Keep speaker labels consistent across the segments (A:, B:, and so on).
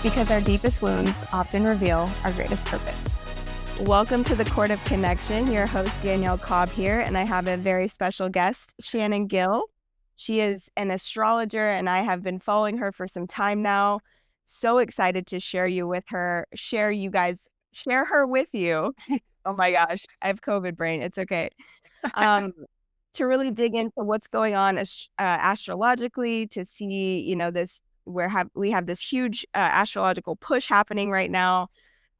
A: because our deepest wounds often reveal our greatest purpose. Welcome to the Court of Connection. Your host, Danielle Cobb here, and I have a very special guest, Shannon Gill. She is an astrologer, and I have been following her for some time now. So excited to share her with you. Oh my gosh, I have COVID brain. It's okay. To really dig into what's going on astrologically, to see, we have this huge astrological push happening right now.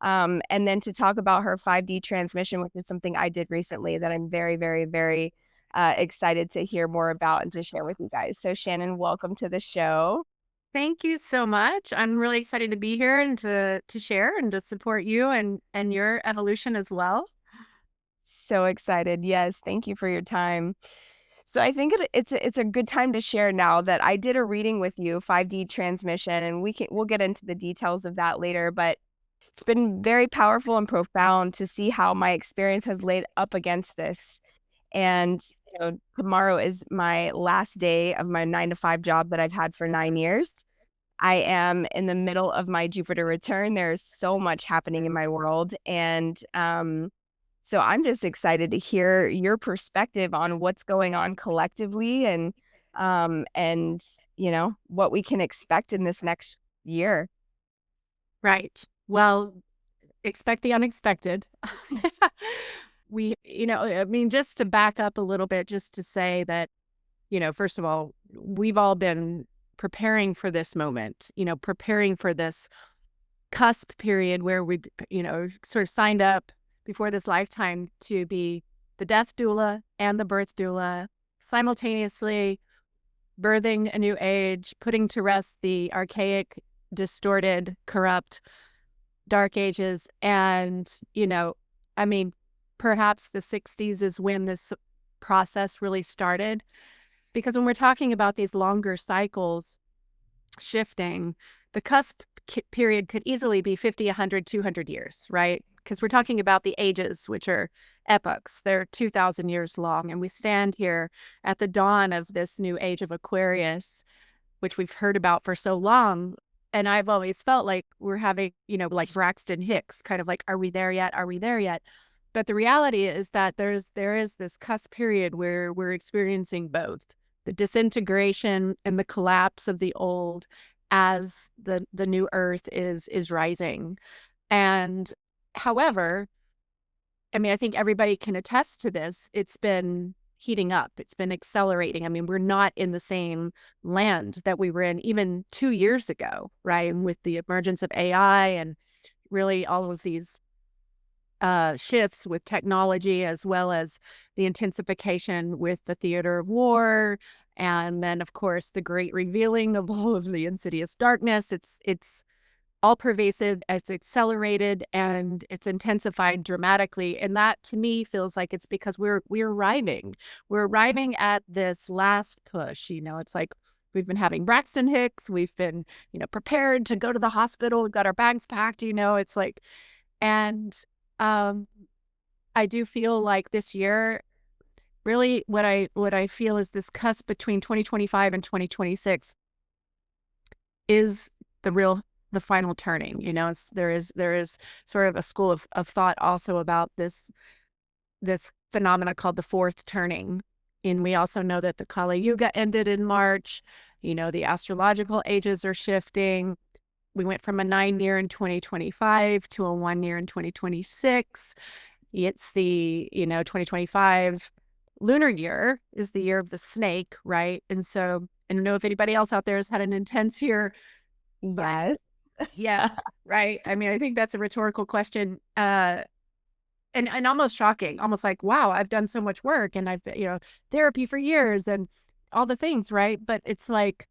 A: And then to talk about her 5D transmission, which is something I did recently that I'm very, very, very excited to hear more about and to share with you guys. So Shannon, welcome to the show.
B: Thank you so much. I'm really excited to be here and to share and to support you and your evolution as well.
A: So excited. Yes. Thank you for your time. So I think it's a good time to share now that I did a reading with you, 5D transmission, and we'll get into the details of that later, but it's been very powerful and profound to see how my experience has laid up against this. And tomorrow is my last day of my 9-to-5 job that I've had for 9 years. I am in the middle of my Jupiter return. There's so much happening in my world, and so I'm just excited to hear your perspective on what's going on collectively and what we can expect in this next year.
B: Right. Well, expect the unexpected. Just to back up a little bit, just to say that, first of all, we've all been preparing for this moment, preparing for this cusp period where we, sort of signed up before this lifetime to be the death doula and the birth doula, simultaneously birthing a new age, putting to rest the archaic, distorted, corrupt, dark ages. And, perhaps the 60s is when this process really started. Because when we're talking about these longer cycles shifting, the cusp period could easily be 50, 100, 200 years, right? Because we're talking about the ages, which are epochs. They're 2,000 years long. And we stand here at the dawn of this new age of Aquarius, which we've heard about for so long. And I've always felt like we're having, like Braxton Hicks, kind of like, are we there yet? Are we there yet? But the reality is that there is this cusp period where we're experiencing both the disintegration and the collapse of the old as the new earth is rising. And however, I think everybody can attest to this. It's been heating up. It's been accelerating. We're not in the same land that we were in even 2 years ago, right? And with the emergence of AI and really all of these shifts with technology, as well as the intensification with the theater of war. And then, of course, the great revealing of all of the insidious darkness. It's all pervasive, it's accelerated, and it's intensified dramatically. And that, to me, feels like it's because we're arriving. We're arriving at this last push. It's like we've been having Braxton Hicks. We've been, prepared to go to the hospital. We've got our bags packed. It's like, and I do feel like this year, really, what I feel is this cusp between 2025 and 2026 is the final turning. There is sort of a school of thought also about this phenomena called the fourth turning. And we also know that the Kali Yuga ended in March. The astrological ages are shifting. We went from a 9-year in 2025 to a 1-year in 2026. It's the, 2025 lunar year is the year of the snake, right? And so I don't know if anybody else out there has had an intense year.
A: Yes.
B: Yeah, right. I think that's a rhetorical question. And almost shocking, almost like, wow, I've done so much work and I've been, therapy for years and all the things, right? But it's like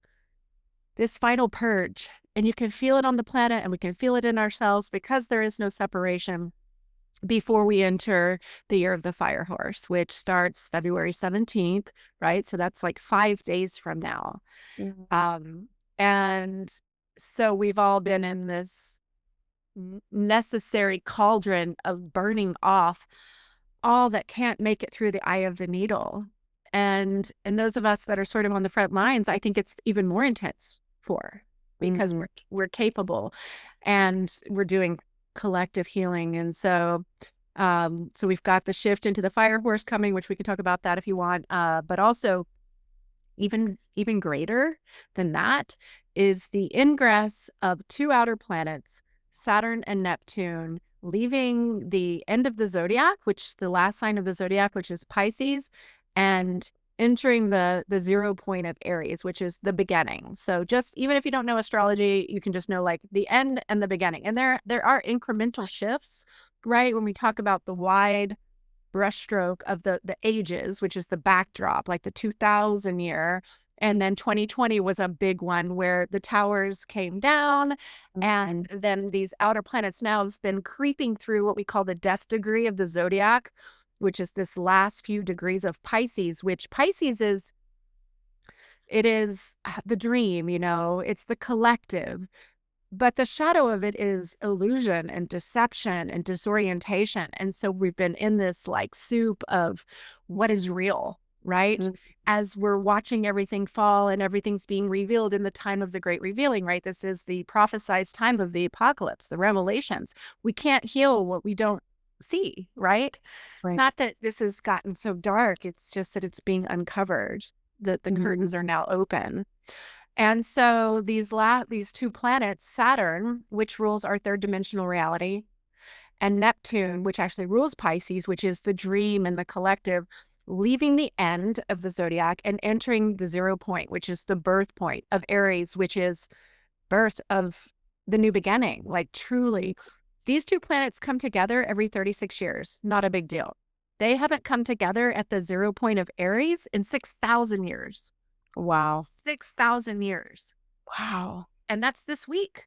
B: this final purge, and you can feel it on the planet and we can feel it in ourselves because there is no separation before we enter the year of the fire horse, which starts February 17th, right? So that's like 5 days from now. Mm-hmm. And so we've all been in this necessary cauldron of burning off all that can't make it through the eye of the needle. And those of us that are sort of on the front lines, I think it's even more intense for. because we're capable, and we're doing collective healing. And so we've got the shift into the fire horse coming, which we can talk about that if you want. But also even greater than that is the ingress of two outer planets, Saturn and Neptune, leaving the end of the zodiac, which the last sign of the zodiac, which is Pisces, and entering the 0 point of Aries, which is the beginning. So just even if you don't know astrology, you can just know like the end and the beginning. And there are incremental shifts, right? When we talk about the wide brushstroke of the ages, which is the backdrop, like the 2000 year. And then 2020 was a big one where the towers came down. And then these outer planets now have been creeping through what we call the death degree of the zodiac, which is this last few degrees of Pisces, which Pisces is, it is the dream, it's the collective. But the shadow of it is illusion and deception and disorientation. And so we've been in this like soup of what is real, right? As we're watching everything fall and everything's being revealed in the time of the great revealing, right? This is the prophesized time of the apocalypse, the revelations. We can't heal what we don't see, right? It's not that this has gotten so dark. It's just that it's being uncovered, that the curtains are now open. And so these two planets, Saturn, which rules our third dimensional reality, and Neptune, which actually rules Pisces, which is the dream and the collective, leaving the end of the zodiac and entering the 0 point, which is the birth point of Aries, which is birth of the new beginning. Like truly, these two planets come together every 36 years. Not a big deal. They haven't come together at the 0 point of Aries in 6,000 years.
A: Wow.
B: 6,000 years.
A: Wow.
B: And that's this week.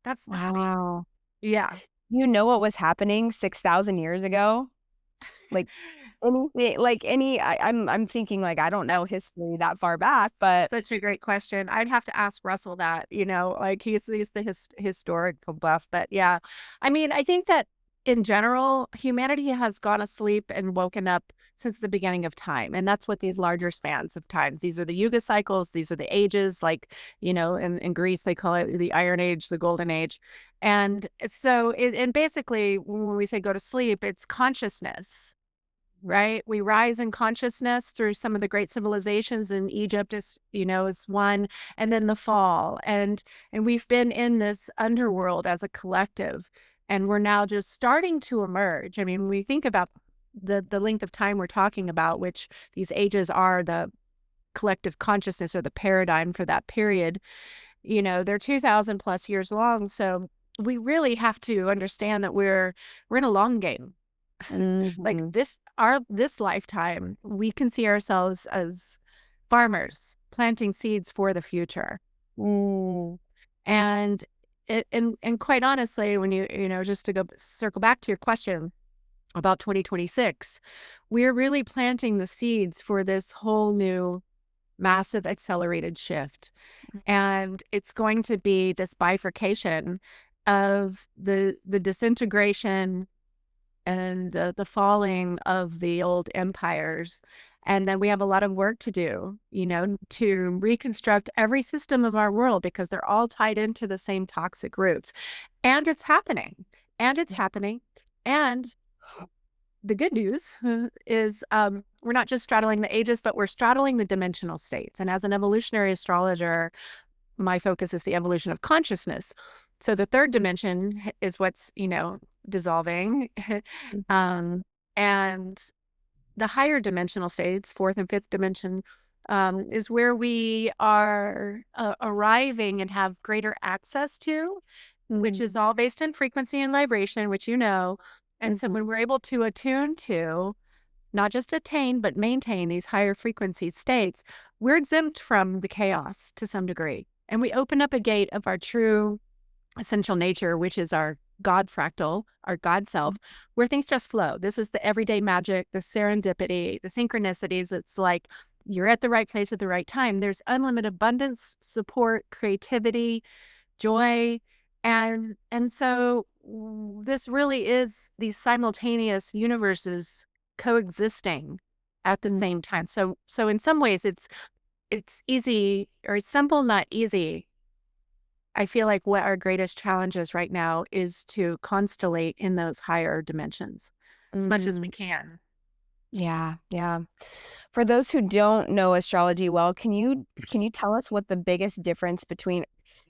B: That's this
A: wow.
B: week. Yeah.
A: You know what was happening 6,000 years ago? Like anything, I'm thinking like I don't know history that far back, but
B: Such a great question. I'd have to ask Russell that, like he's the historical buff. But yeah, I mean, I think that in general, humanity has gone asleep and woken up since the beginning of time. And that's what these larger spans of times, these are the Yuga cycles, these are the ages, like, in Greece, they call it the Iron Age, the Golden Age. And so, and basically, when we say go to sleep, it's consciousness, right? We rise in consciousness through some of the great civilizations, in Egypt is one, and then the fall. And we've been in this underworld as a collective. And we're now just starting to emerge. I mean, when we think about the length of time we're talking about, which these ages are the collective consciousness or the paradigm for that period, they're 2,000 plus years long. So we really have to understand that we're in a long game. Like this lifetime, we can see ourselves as farmers planting seeds for the future. And and quite honestly, when just to circle back to your question about 2026, we're really planting the seeds for this whole new massive accelerated shift. And it's going to be this bifurcation of the disintegration and the falling of the old empires. And then we have a lot of work to do, to reconstruct every system of our world, because they're all tied into the same toxic roots. And it's happening. And the good news is we're not just straddling the ages, but we're straddling the dimensional states. And as an evolutionary astrologer, my focus is the evolution of consciousness. So the third dimension is what's, dissolving. And the higher dimensional states, fourth and fifth dimension, is where we are arriving and have greater access to, which is all based in frequency and vibration, which And so when we're able to attune to, not just attain, but maintain these higher frequency states, we're exempt from the chaos to some degree. And we open up a gate of our true essential nature, which is our God fractal, our God self, where things just flow. This is the everyday magic, the serendipity, the synchronicities. It's like you're at the right place at the right time. There's unlimited abundance, support, creativity, joy. And so this really is these simultaneous universes coexisting at the same time. So in some ways it's easy, or it's simple, not easy, I feel like what our greatest challenges right now is to constellate in those higher dimensions as much as we
A: Mhm.
B: can.
A: Yeah, yeah. For those who don't know astrology well, can you tell us what the biggest difference between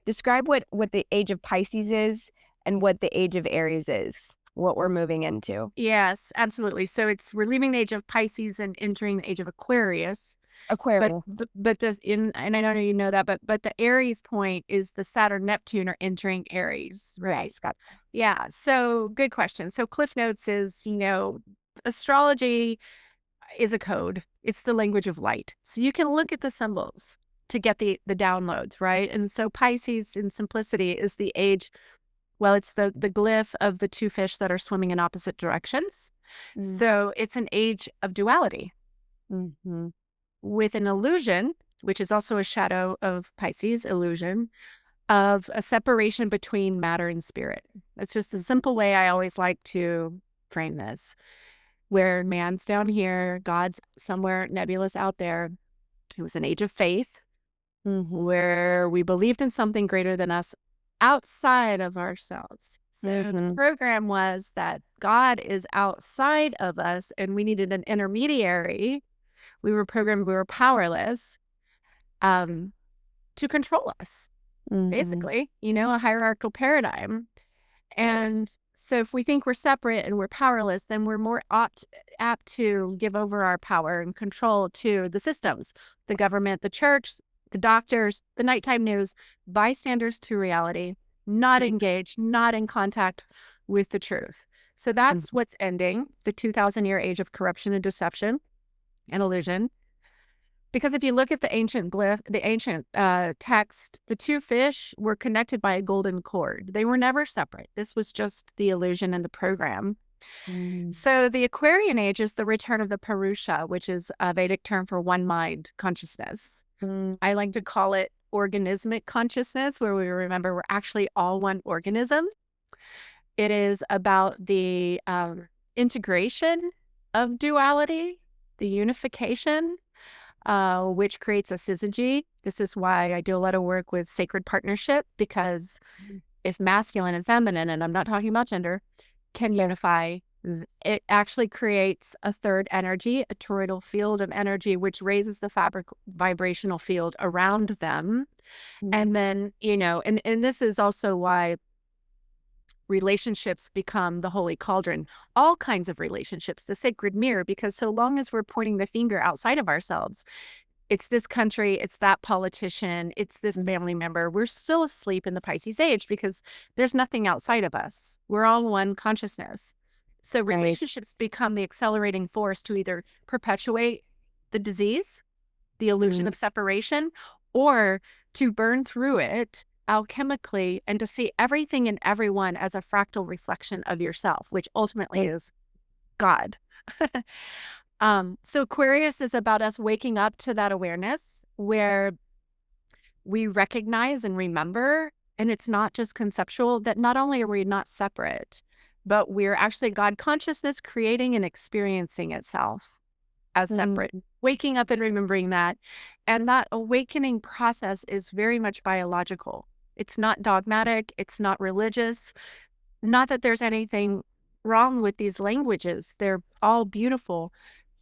A: describe what the age of Pisces is and what the age of Aries is, what we're moving into?
B: Yes, absolutely. So we're leaving the age of Pisces and entering the age of Aquarius. But
A: Aquarius.
B: but this in and I don't know you know that, but the Aries point is the Saturn Neptune are entering Aries, right?
A: Yes, got
B: Yeah. So good question. So Cliff Notes is, astrology is a code. It's the language of light. So you can look at the symbols to get the downloads, right? And so Pisces in simplicity is the age, well, it's the glyph of the two fish that are swimming in opposite directions.
A: Mm,
B: So it's an age of duality
A: mhm,
B: with an illusion, which is also a shadow of Pisces illusion of a separation between matter and spirit. It's just a simple way I always like to frame this, where man's down here, God's somewhere nebulous out there. It was an age of faith
A: mhm,
B: where we believed in something greater than us outside of ourselves. So the
A: mhm,
B: program was that God is outside of us and we needed an intermediary. We were programmed, we were powerless um, to control us,
A: mhm,
B: basically, a hierarchical paradigm. And so if we think we're separate and we're powerless, then we're more apt to give over our power and control to the systems, the government, the church, the doctors, the nighttime news, bystanders to reality, not engaged, not in contact with the truth. So
A: mhm,
B: that's what's ending the 2,000-year age of corruption and deception and illusion. Because if you look at the ancient glyph, the ancient text, the two fish were connected by a golden cord. They were never separate. This was just the illusion in the program.
A: mm,
B: So the Aquarian age is the return of the Purusha, which is a Vedic term for one mind consciousness.
A: mm,
B: I like to call it organismic consciousness, where we remember we're actually all one organism. It is about the integration of duality, the unification, which creates a syzygy. This is why I do a lot of work with sacred partnership, because
A: mm.
B: if masculine and feminine, and I'm not talking about gender, can
A: Yes.
B: unify, it actually creates a third energy, a toroidal field of energy, which raises the fabric vibrational field around them.
A: Mm,
B: And then, and this is also why relationships become the holy cauldron, all kinds of relationships, the sacred mirror, because so long as we're pointing the finger outside of ourselves, it's this country, it's that politician, it's this
A: mm,
B: family member. We're still asleep in the Pisces age because there's nothing outside of us. We're all one consciousness. So
A: right.
B: relationships become the accelerating force to either perpetuate the disease, the illusion
A: Mm,
B: of separation, or to burn through it alchemically and to see everything and everyone as a fractal reflection of yourself, which ultimately
A: right.
B: is God. So Aquarius is about us waking up to that awareness where we recognize and remember, and it's not just conceptual, that not only are we not separate, but we're actually God consciousness creating and experiencing itself as separate,
A: Mm,
B: waking up and remembering that. And that awakening process is very much biological. It's not dogmatic, it's not religious. Not that there's anything wrong with these languages, they're all beautiful.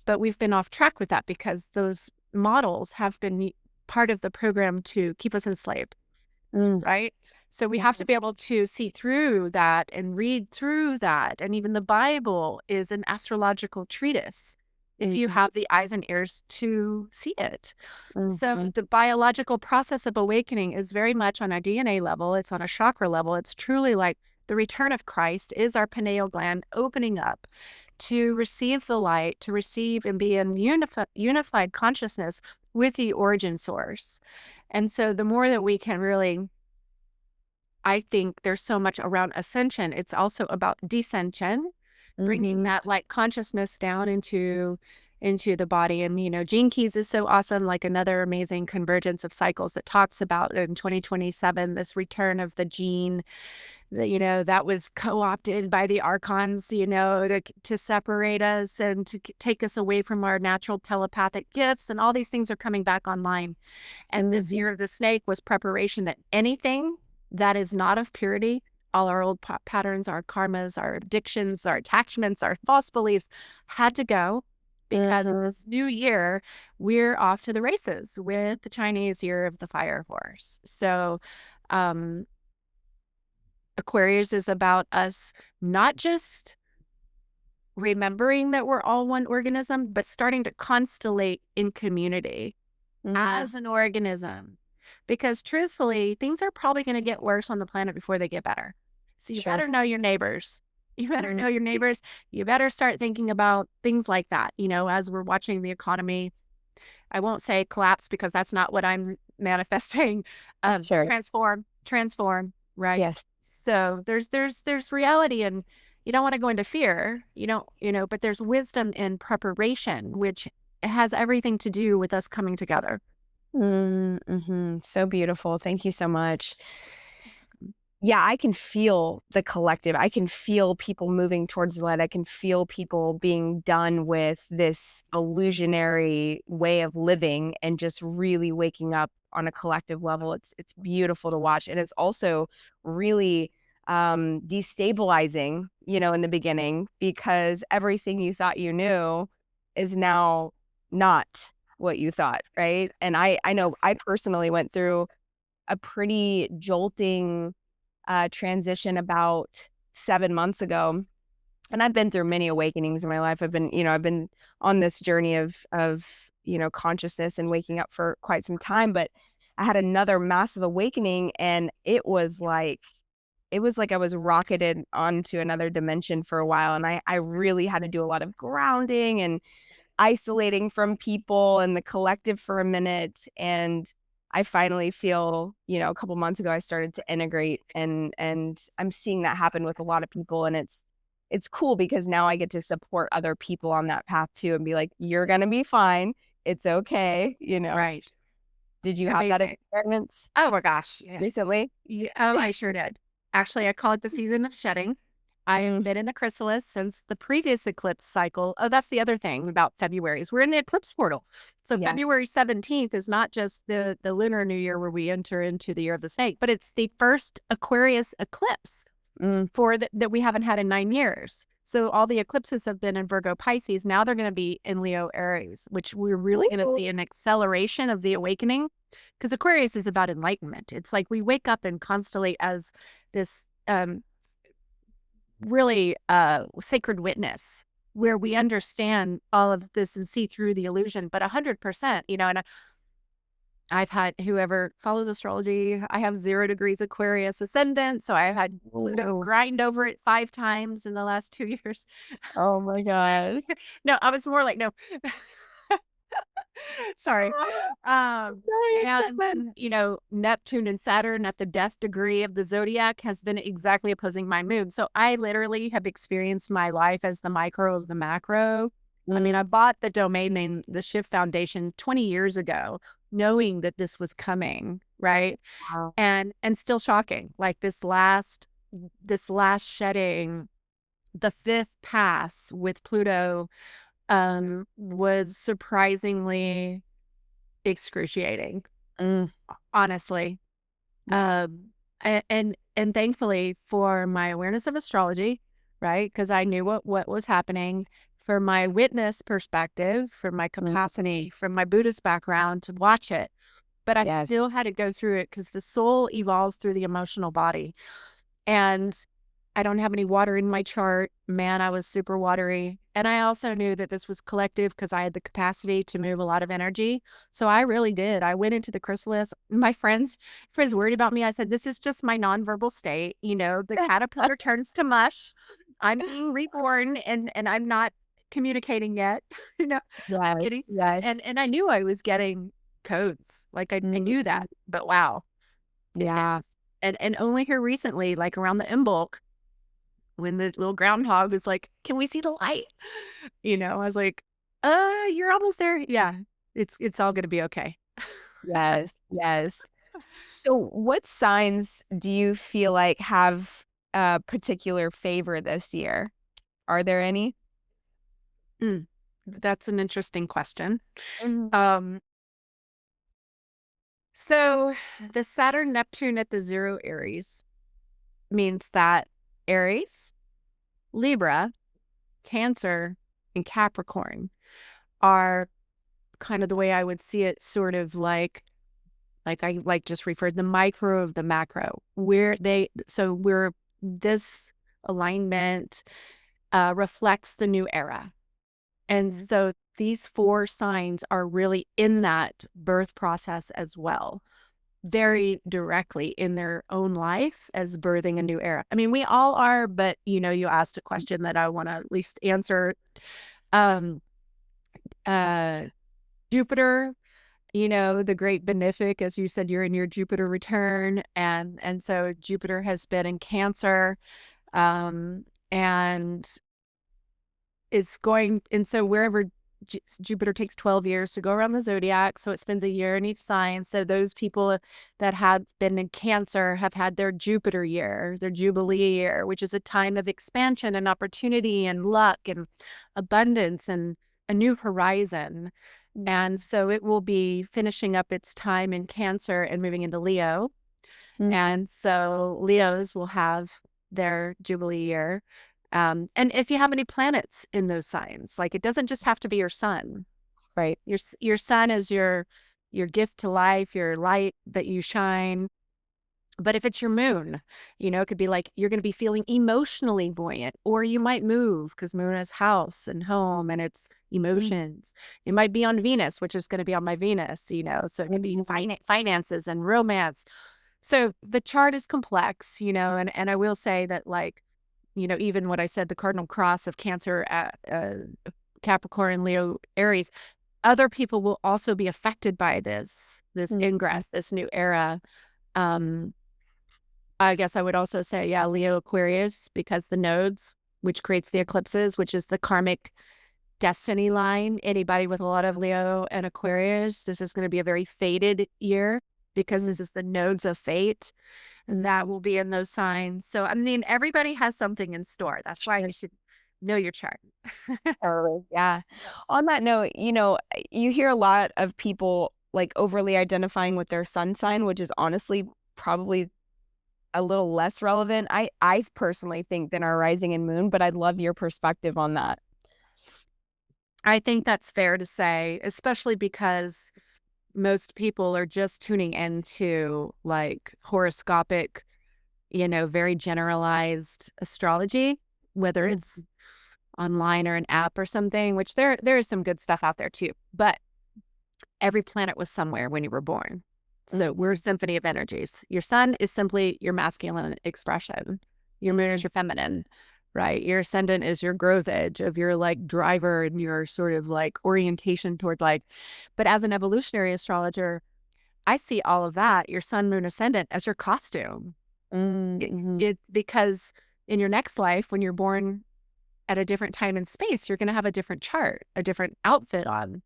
B: But we've been off track with that because those models have been part of the program to keep us enslaved,
A: mm,
B: right? So we
A: yeah.
B: have to be able to see through that and read through that. And even the Bible is an astrological treatise if you
A: Mhm,
B: have the eyes and ears to see it. So
A: mhm,
B: the biological process of awakening is very much on a DNA level. It's on a chakra level. It's truly like the return of Christ is our pineal gland opening up to receive the light, to receive and be in unified consciousness with the origin source. And so the more that we can really, I think there's so much around ascension. It's also about descension, bringing
A: mhm,
B: that light consciousness down into the body. And Gene Keys is so awesome, like another amazing convergence of cycles that talks about in 2027 this return of the gene that that was co-opted by the archons, to separate us and to take us away from our natural telepathic gifts, and all these things are coming back online. And this
A: mhm,
B: year of the snake was preparation that anything that is not of purity. All our old patterns, our karmas, our addictions, our attachments, our false beliefs had to go, because
A: Mhm.
B: this new year, we're off to the races with the Chinese year of the fire horse. So, um, Aquarius is about us not just remembering that we're all one organism, but starting to constellate in community
A: Mhm.
B: as an organism. Because truthfully, things are probably going to get worse on the planet before they get better. So you
A: Sure.
B: better know your neighbors. You better
A: Mhm.
B: know your neighbors. You better start thinking about things like that, as we're watching the economy. I won't say collapse because that's not what I'm manifesting.
A: Sure.
B: Transform, right?
A: Yes.
B: So there's reality, and you don't want to go into fear. You don't, but there's wisdom in preparation, which has everything to do with us coming together.
A: Mhm. So beautiful. Thank you so much. Yeah, I can feel the collective. I can feel people moving towards the light. I can feel people being done with this illusionary way of living and just really waking up on a collective level. It's beautiful to watch. And it's also really destabilizing, in the beginning, because everything you thought you knew is now not what you thought, right? And I know
B: Yes.
A: I personally went through a pretty jolting transition about 7 months ago, and I've been through many awakenings in my life. I've been on this journey of consciousness and waking up for quite some time, but I had another massive awakening, and it was like I was rocketed onto another dimension for a while, and I really had to do a lot of grounding and isolating from people and the collective for a minute, and I finally feel, a couple months ago I started to integrate, and I'm seeing that happen with a lot of people, and it's cool because now I get to support other people on that path too and be like, "You're gonna be fine. It's okay."
B: Right.
A: Did you have that
B: Amazing.
A: experience
B: Oh my gosh, yes.
A: recently?
B: Yeah, I sure did. Actually, I call it the season of shedding. I have
A: Mm,
B: been in the chrysalis since the previous eclipse cycle. Oh, that's the other thing about February is we're in the eclipse portal. So
A: yes.
B: February 17th is not just the lunar new year where we enter into the year of the snake, but it's the first Aquarius eclipse
A: Mm,
B: that we haven't had in 9 years. So all the eclipses have been in Virgo Pisces. Now they're going to be in Leo Aries, which we're really going to
A: ooh,
B: see an acceleration of the awakening, because Aquarius is about enlightenment. It's like we wake up and constellate as this really sacred witness where we understand all of this and see through the illusion, but 100%, and I've had, whoever follows astrology, I have 0 degrees Aquarius ascendant. So I've had Pluto
A: ooh.
B: grind over it 5 times in the last 2 years.
A: Oh my god.
B: No, I was more like, no. Sorry. Um,
A: No, you're
B: and
A: fine.
B: then, Neptune and Saturn at the death degree of the zodiac has been exactly opposing my moon. So I literally have experienced my life as the micro of the macro. I mean, I
A: Mm,
B: bought the domain name, the Shift Foundation, 20 years ago, knowing that this was coming, right?
A: wow.
B: And still shocking. Like this last shedding, the fifth pass with Pluto was surprisingly excruciating,
A: Mm,
B: honestly. And thankfully for my awareness of astrology, right? Because I knew what was happening, for my witness perspective, for my
A: mm,
B: capacity, from my Buddhist background to watch it. But I
A: yes.
B: still had to go through it because the soul evolves through the emotional body. And I don't have any water in my chart. Man, I was super watery. And I also knew that this was collective because I had the capacity to move a lot of energy. So I really did. I went into the chrysalis. My friends worried about me. I said, this is just my nonverbal state. The caterpillar turns to mush. I'm being reborn, and I'm not communicating yet. you know,
A: Yes,
B: getting
A: yes.
B: and I knew I was getting codes. Like I knew
A: Mhm.
B: that, but wow,
A: Yeah.
B: intense. And only here recently, like around the Imbolc, when the little groundhog was like, "Can we see the light?" I was like, you're almost there." Yeah, it's all gonna be okay.
A: Yes, yes. So what signs do you feel like have a particular favor this year? Are there any?
B: Mm, that's an interesting question.
A: Mhm.
B: Um, So the Saturn Neptune at the zero Aries means that Aries, Libra, Cancer, and Capricorn are kind of the way I would see it, sort of like I like just referred the micro of the macro, where we're this alignment reflects the new era. And
A: Mhm.
B: so these four signs are really in that birth process as well, very directly in their own life as birthing a new era. I mean, we all are, but you asked a question that I want to at least answer. Um, uh, Jupiter, the great benefic, as you said, you're in your Jupiter return, and so Jupiter has been in Cancer, and and so wherever Jupiter takes 12 years to go around the zodiac, so it spends a year in each sign. So those people that have been in Cancer have had their Jupiter year, their Jubilee year, which is a time of expansion and opportunity and luck and abundance and a new horizon. And so it will be finishing up its time in Cancer and moving into Leo.
A: Mm.
B: And so Leos will have their Jubilee year. And if you have any planets in those signs, like it doesn't just have to be your sun.
A: Right.
B: Your sun is your gift to life, your light that you shine. But if it's your moon, it could be like you're going to be feeling emotionally buoyant, or you might move because moon is house and home and it's
A: Mm.
B: emotions. It might be on Venus, which is going to be on my Venus, so it could be finances and romance. So the chart is complex, and I will say that, like, even what I said, the cardinal cross of Cancer, Capricorn, Leo, Aries, other people will also be affected by this
A: Mm.
B: ingress, this new era. Um, I guess I would also say, yeah, Leo, Aquarius, because the nodes, which creates the eclipses, which is the karmic destiny line. Anybody with a lot of Leo and Aquarius, this is going to be a very fated year because
A: Mm.
B: this is the nodes of fate, and that will be in those signs. So, I mean, everybody has something in store. That's why you should know your chart.
A: Totally. Yeah. On that note, you hear a lot of people like overly identifying with their sun sign, which is honestly probably a little less relevant. I personally think than our rising and moon, but I'd love your perspective on that.
B: I think that's fair to say, especially because most people are just tuning into like horoscopic, very generalized astrology, whether
A: Mm.
B: it's online or an app or something, which there is some good stuff out there too. But every planet was somewhere when you were born. So we're a symphony of energies. Your sun is simply your masculine expression. Your moon is your feminine, right? Your ascendant is your growth edge of your like driver and your sort of like orientation towards like. But as an evolutionary astrologer, I see all of that, your sun, moon, ascendant, as your costume.
A: Mm-hmm.
B: It because in your next life, when you're born at a different time and space, you're going to have a different chart, a different outfit on.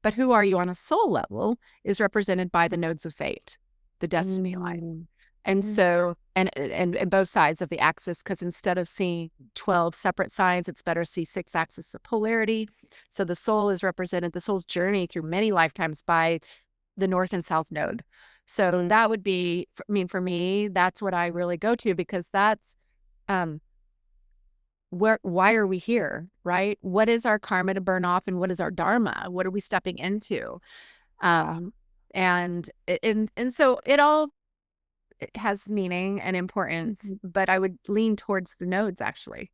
B: But who are you on a soul level is represented by the nodes of fate, the destiny line.
A: Mm-hmm.
B: And so, and both sides of the axis, because instead of seeing 12 separate signs, it's better to see 6 axes of polarity. So the soul is represented, the soul's journey through many lifetimes by the north and south node. So that would be, for me, that's what I really go to, because that's, um, why are we here, right? What is our karma to burn off, and what is our dharma? What are we stepping into?
A: Yeah.
B: Um, and so it has meaning and importance,
A: Mhm.
B: but I would lean towards the nodes actually.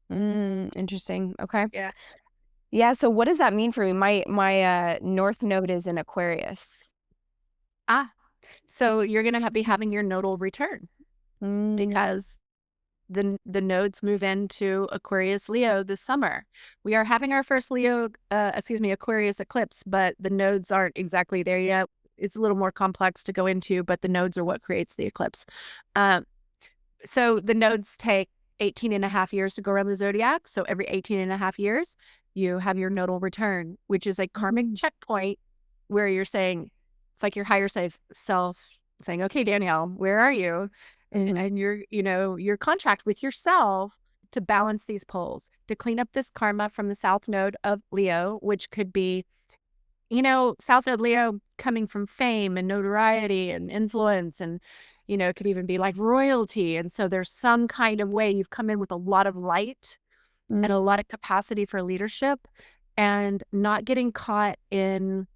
A: Interesting. Okay.
B: Yeah.
A: Yeah, so what does that mean for me? My north node is in Aquarius.
B: Ah, so you're gonna be having your nodal return
A: Mm.
B: because the nodes move into Aquarius Leo this summer. We are having our first Aquarius eclipse, but the nodes aren't exactly there yet. It's a little more complex to go into, but the nodes are what creates the eclipse. Um, so the nodes take 18 and a half years to go around the zodiac. So every 18 and a half years, you have your nodal return, which is a karmic
A: Mhm.
B: checkpoint where you're saying, it's like your higher self saying, okay, Danielle, where are you? And your contract with yourself to balance these poles, to clean up this karma from the south node of Leo, which could be South Node Leo coming from fame and notoriety and influence, and, it could even be like royalty. And so there's some kind of way you've come in with a lot of light
A: Mm,
B: and a lot of capacity for leadership, and not getting caught in,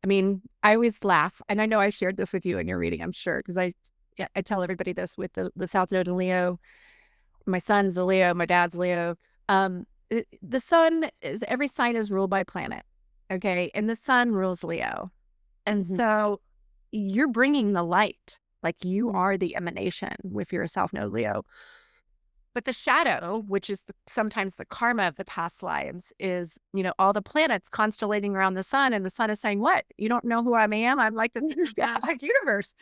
B: I mean, I always laugh, and I know I shared this with you in your reading, I'm sure, because yeah, I tell everybody this with the South Node in Leo. My son's a Leo, my dad's Leo. The sun is, every sign is ruled by planet, okay? And the sun rules Leo. And
A: mhm,
B: so you're bringing the light, like you
A: mm,
B: are the emanation with your South Node Leo. But the shadow, which is sometimes the karma of the past lives, is, all the planets constellating around the sun, and the sun is saying, "What? You don't know who I am? I'm like the
A: yeah,
B: like universe."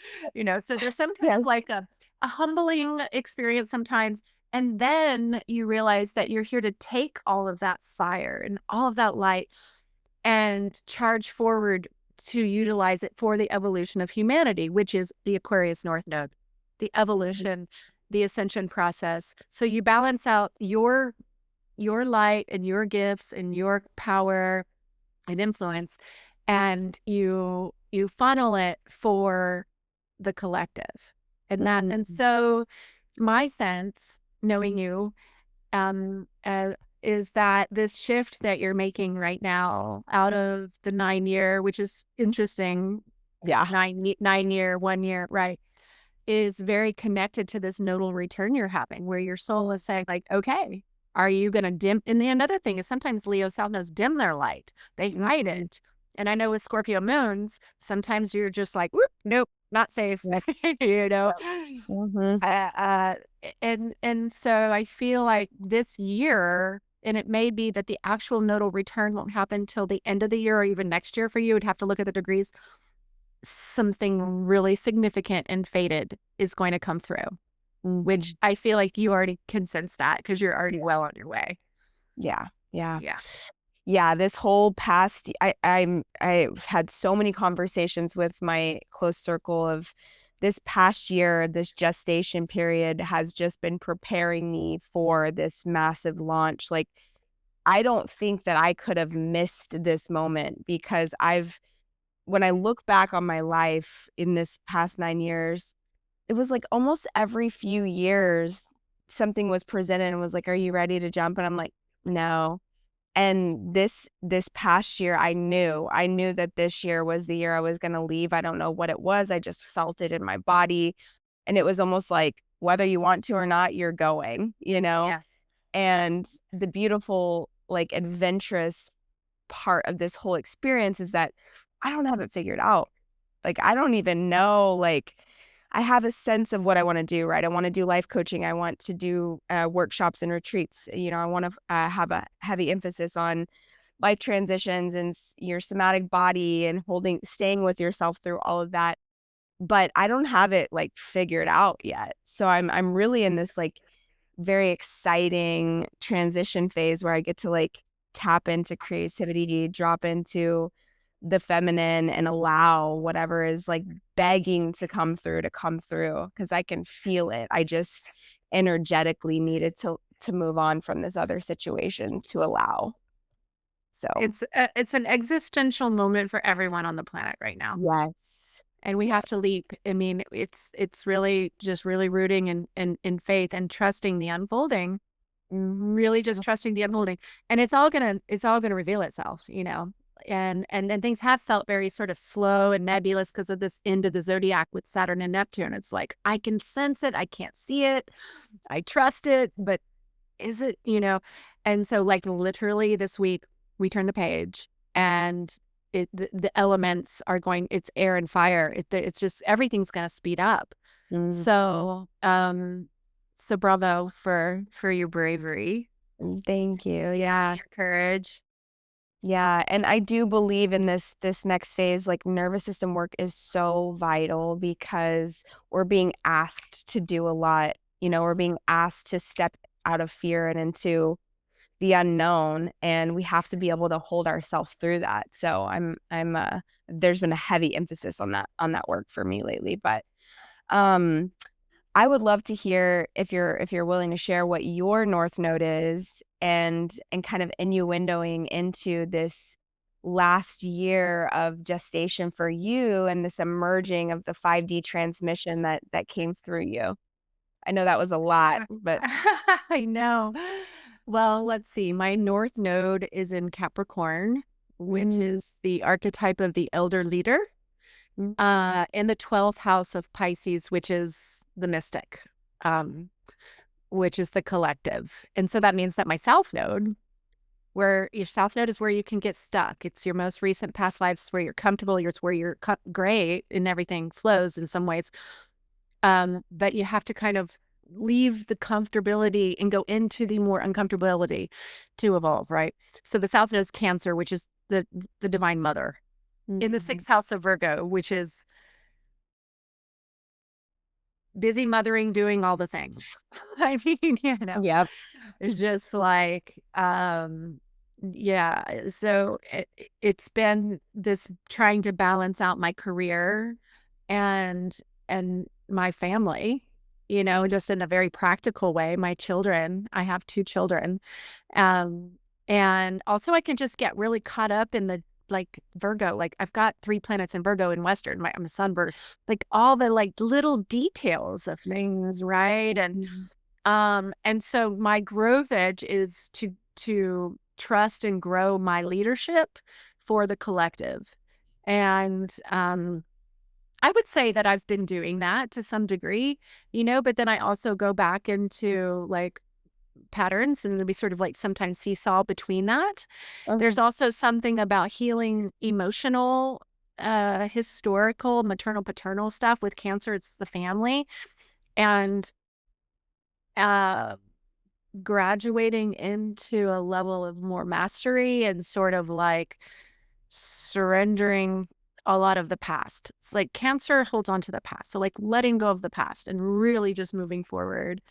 B: So there's some kind
A: yeah,
B: of like a humbling experience sometimes, and then you realize that you're here to take all of that fire and all of that light and charge forward to utilize it for the evolution of humanity, which is the Aquarius North Node, the evolution, the ascension process. So you balance out your light and your gifts and your power and influence, and you funnel it for the collective. And
A: mhm,
B: so my sense, knowing you, um, uh, is that this shift that you're making right now out of the 9 year, which is interesting,
A: yeah,
B: 9 year, 1 year, right, is very connected to this nodal return you're having, where your soul is saying, like, okay, are you going to dim? And the another thing is sometimes Leo South nodes dim their light, they hide
A: mhm,
B: it. And I know with Scorpio moons, sometimes you're just like, whoop, nope, not safe,
A: yep,
B: you know.
A: yep, mhm,
B: Uh, uh, and so I feel like this year, and it may be that the actual nodal return won't happen till the end of the year or even next year for you. Would have to look at the degrees. Something really significant and fated is going to come through, which
A: mhm,
B: I feel like you already can sense that because you're already well on your way.
A: yeah, yeah.
B: Yeah.
A: Yeah, this whole past I've had so many conversations with my close circle of this past year, this gestation period has just been preparing me for this massive launch. Like, I don't think that I could have missed this moment because when I look back on my life in this past 9 years, it was like almost every few years something was presented and was like, "Are you ready to jump?" And I'm like, "No." And this past year, I knew that this year was the year I was gonna leave. I don't know what it was, I just felt it in my body, and it was almost like, whether you want to or not, you're going, you know?
B: Yes.
A: And the beautiful, like, adventurous part of this whole experience is that I don't have it figured out. Like, I don't even know, like, I have a sense of what I wanna do, right? I wanna do life coaching, I want to do, workshops and retreats, I wanna have a heavy emphasis on life transitions and your somatic body and staying with yourself through all of that, but I don't have it, like, figured out yet. So I'm really in this, like, very exciting transition phase where I get to, like, tap into creativity, drop into the feminine, and allow whatever is, like, begging to come through because I can feel it. I just energetically needed to move on from this other situation to allow. So,
B: It's an existential moment for everyone on the planet right now.
A: yes.
B: And we
A: Yeah.
B: have to leap. I mean, it's really just really rooting in faith and trusting the unfolding,
A: Mhm.
B: really just trusting the unfolding. And it's all gonna reveal itself, and things have felt very sort of slow and nebulous because of this end of the zodiac with Saturn and Neptune. It's like I can sense it, I can't see it, I trust it, but is it, And so like literally this week we turn the page, and the elements are going, it's air and fire. It's just everything's going to speed up.
A: Mm,
B: So bravo for your bravery,
A: thank you. Yeah.
B: your courage.
A: Yeah, and I do believe in this next phase, like, nervous system work is so vital because we're being asked to do a lot, we're being asked to step out of fear and into the unknown, and we have to be able to hold ourselves through that. So there's been a heavy emphasis on that work for me lately, but, um I would love to hear if you're willing to share what your north node is and kind of innuendoing into this last year of gestation for you and this emerging of the 5D transmission that came through you? I know that was a lot, but
B: I know. Well, let's see. My North Node is in Capricorn, which
A: mm,
B: is the archetype of the elder leader,
A: mm,
B: in the 12th house of Pisces, which is the mystic, um, which is the collective. And so that means that my South Node, where your South Node is where you can get stuck. It's your most recent past lives where you're comfortable. It's where you're great and everything flows in some ways. But you have to kind of leave the comfortability and go into the more uncomfortability to evolve, right? So the South Node is Cancer, which is the divine mother. In the
A: mhm.
B: 6th house of Virgo, which is busy mothering, doing all the things. I mean,
A: Yep.
B: it's just like, yeah. So it's been this trying to balance out my career and my family, just in a very practical way. My children, I have 2 children. Um, and also I can just get really caught up in the like Virgo. Like I've got 3 planets in Virgo in Western. I'm a sun Virgo. Like all the like little details of things, right?
A: Mhm.
B: And so my growth edge is to trust and grow my leadership for the collective. And I would say that I've been doing that to some degree, but then I also go back into like patterns and we sort of like sometimes seesaw between that. There's
A: Okay.
B: also something about healing emotional, historical, maternal, paternal stuff with Cancer. It's the family. And uh, graduating into a level of more mastery and sort of like surrendering a lot of the past. It's like Cancer holds on to the past. So like letting go of the past and really just moving forward.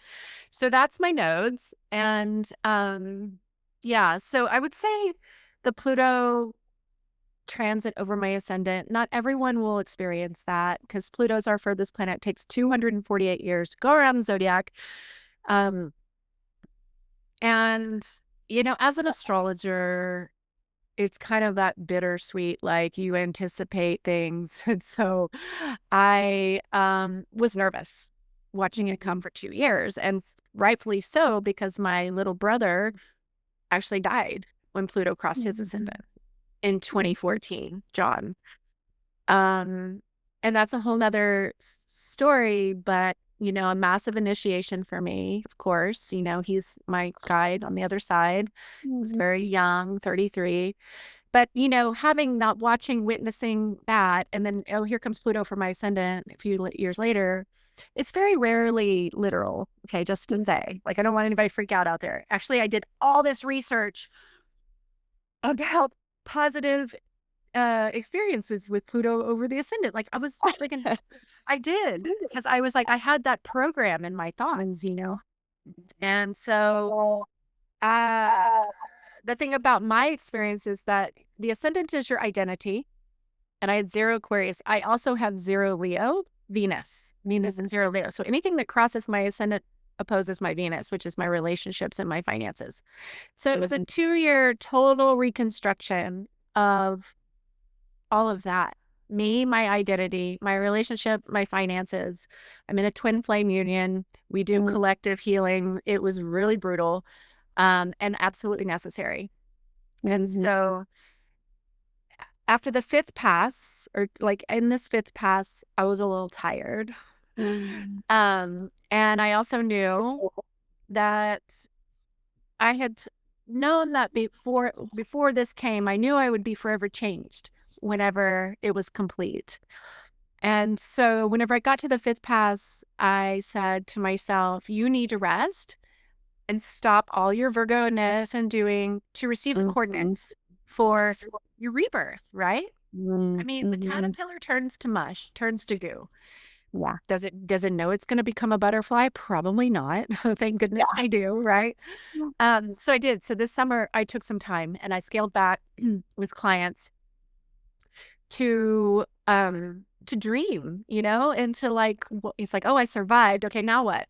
B: So that's my nodes. And yeah, so I would say the Pluto transit over my ascendant, not everyone will experience that because Pluto's our furthest planet. It takes 248 years to go around the zodiac. Um, and as an astrologer, it's kind of that bittersweet, like you anticipate things. And so I was nervous watching it come
A: Mhm.
B: for 2 years, and rightfully so, because my little brother actually died when Pluto crossed his ascendant
A: Mhm.
B: in 2014, John. Um, and that's a whole nother story, but a massive initiation for me, of course. He's my guide on the other side. He's
A: Mhm.
B: very young, 33. But, having not watching, witnessing that, and then, oh, here comes Pluto for my ascendant a few years later, it's very rarely literal. Okay, just to say, like, I don't want anybody to freak out there. Actually, I did all this research about positive experiences with Pluto over the ascendant. Like, I was freaking, I did, because I was like, I had that program in my thoughts. And so, uh, the thing about my experience is that the ascendant is your identity. And I had 0 Aquarius. I also have 0 Leo, Venus. Venus and 0 Leo. So anything that crosses my ascendant opposes my Venus, which is my relationships and my finances. So it was a 2-year total reconstruction of all of that. Me, my identity, my relationship, my finances. I'm in a twin flame union. We do
A: Mhm.
B: collective healing. It was really brutal, and absolutely necessary. And
A: Mhm.
B: so after the 5th pass, or like in this 5th pass, I was a little tired.
A: Mhm.
B: And I also knew that I had known that before this came, I knew I would be forever changed whenever it was complete. And so whenever I got to the 5th pass, I said to myself, you need to rest and stop all your Virgo-ness and doing to receive the
A: Mhm.
B: coordinates for your rebirth, right? I
A: Mhm.
B: mean, the
A: Mhm.
B: caterpillar turns to mush, turns to goo.
A: Yeah.
B: Does it know it's going to become a butterfly? Probably not. Thank goodness
A: Yeah.
B: I do, right? So I did. So this summer I took some time and I scaled back with clients to dream, and to like it's like, oh, I survived. Okay, now what?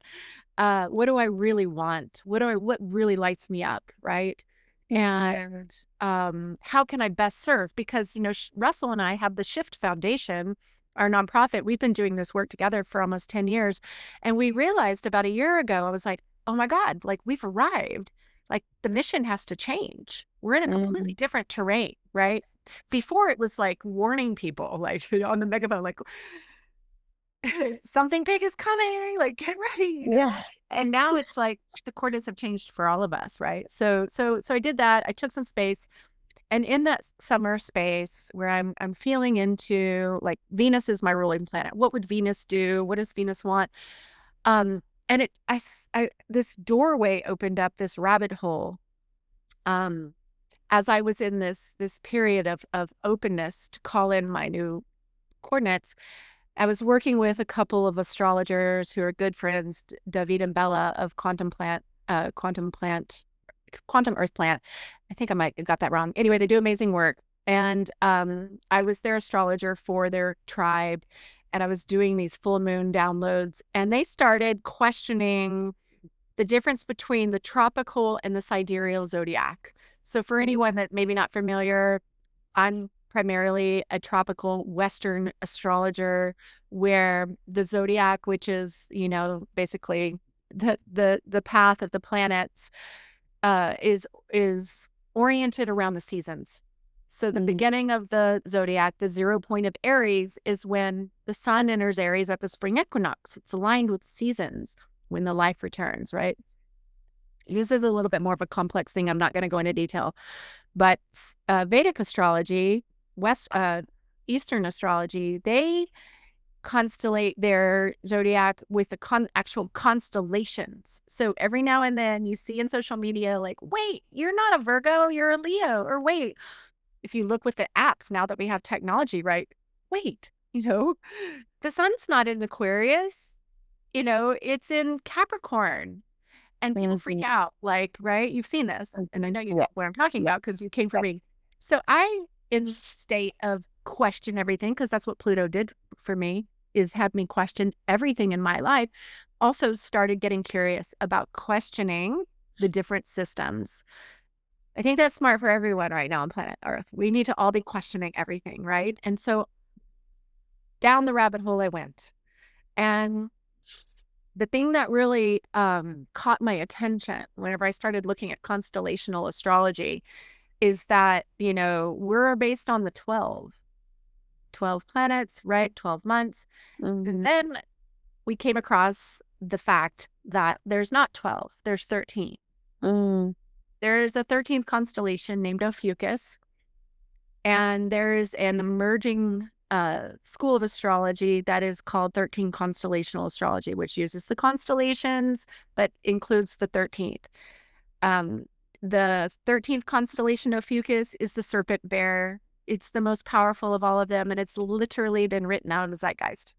B: What do I really want? What really lights me up, right? And how can I best serve? Because, Russell and I have the Shift Foundation, our nonprofit. We've been doing this work together for almost 10 years. And we realized about a year ago, I was like, oh my God, like we've arrived. Like the mission has to change. We're in a completely different terrain, right? Before it was like warning people, like on the megaphone, like something big is coming, like get ready.
A: Yeah.
B: And now it's like the coordinates have changed for all of us, right? So I did that. I took some space, and in that summer space where I'm feeling into like Venus is my ruling planet. What would Venus do? What does Venus want? And this doorway opened up, this rabbit hole. As I was in this period of openness to call in my new coordinates, I was working with a couple of astrologers who are good friends, David and Bella of Quantum Earth Plant. I think I might have got that wrong. Anyway, they do amazing work. And I was their astrologer for their tribe, and I was doing these full moon downloads, and they started questioning the difference between the tropical and the sidereal zodiac. So for anyone that maybe not familiar, I'm primarily a tropical Western astrologer, where the zodiac, which is, basically the path of the planets, is oriented around the seasons. So the beginning of the zodiac, the 0 point of Aries, is when the sun enters Aries at the spring equinox. It's aligned with seasons when the life returns, right? This is a little bit more of a complex thing. I'm not going to go into detail, but Vedic astrology, Eastern astrology, they constellate their zodiac with the actual constellations. So every now and then you see in social media, like, wait, you're not a Virgo, you're a Leo. Or wait, if you look with the apps now that we have technology, right? Wait, the sun's not in Aquarius, it's in Capricorn. And people freak out, like, right? You've seen this. And I know you know what I'm talking about because you came from me. So I, in the state of question everything, because that's what Pluto did for me, is have me question everything in my life, also started getting curious about questioning the different systems. I think that's smart for everyone right now on planet Earth. We need to all be questioning everything, right? And so down the rabbit hole I went. And the thing that really caught my attention whenever I started looking at constellational astrology is that, we're based on the 12 planets, right? 12 months. And then we came across the fact that there's not 12, there's 13. There's a 13th constellation named Ophiuchus, and there's an emerging school of astrology that is called 13 constellational astrology, which uses the constellations but includes the 13th. The 13th constellation Ophiuchus is the serpent bear. It's the most powerful of all of them, and it's literally been written out in the zeitgeist.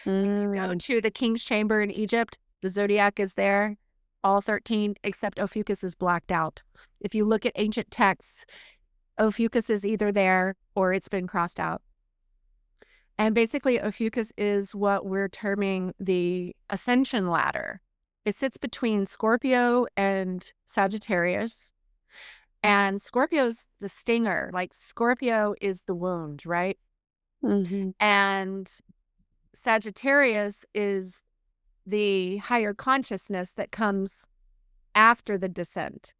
B: You go to the king's chamber in Egypt, the zodiac is there, all 13, except Ophiuchus is blacked out. If you look at ancient texts, Ophiuchus is either there or it's been crossed out. And basically, Ophiuchus is what we're terming the ascension ladder. It sits between Scorpio and Sagittarius. And Scorpio's the stinger. Like, Scorpio is the wound, right? And Sagittarius is the higher consciousness that comes after the descent.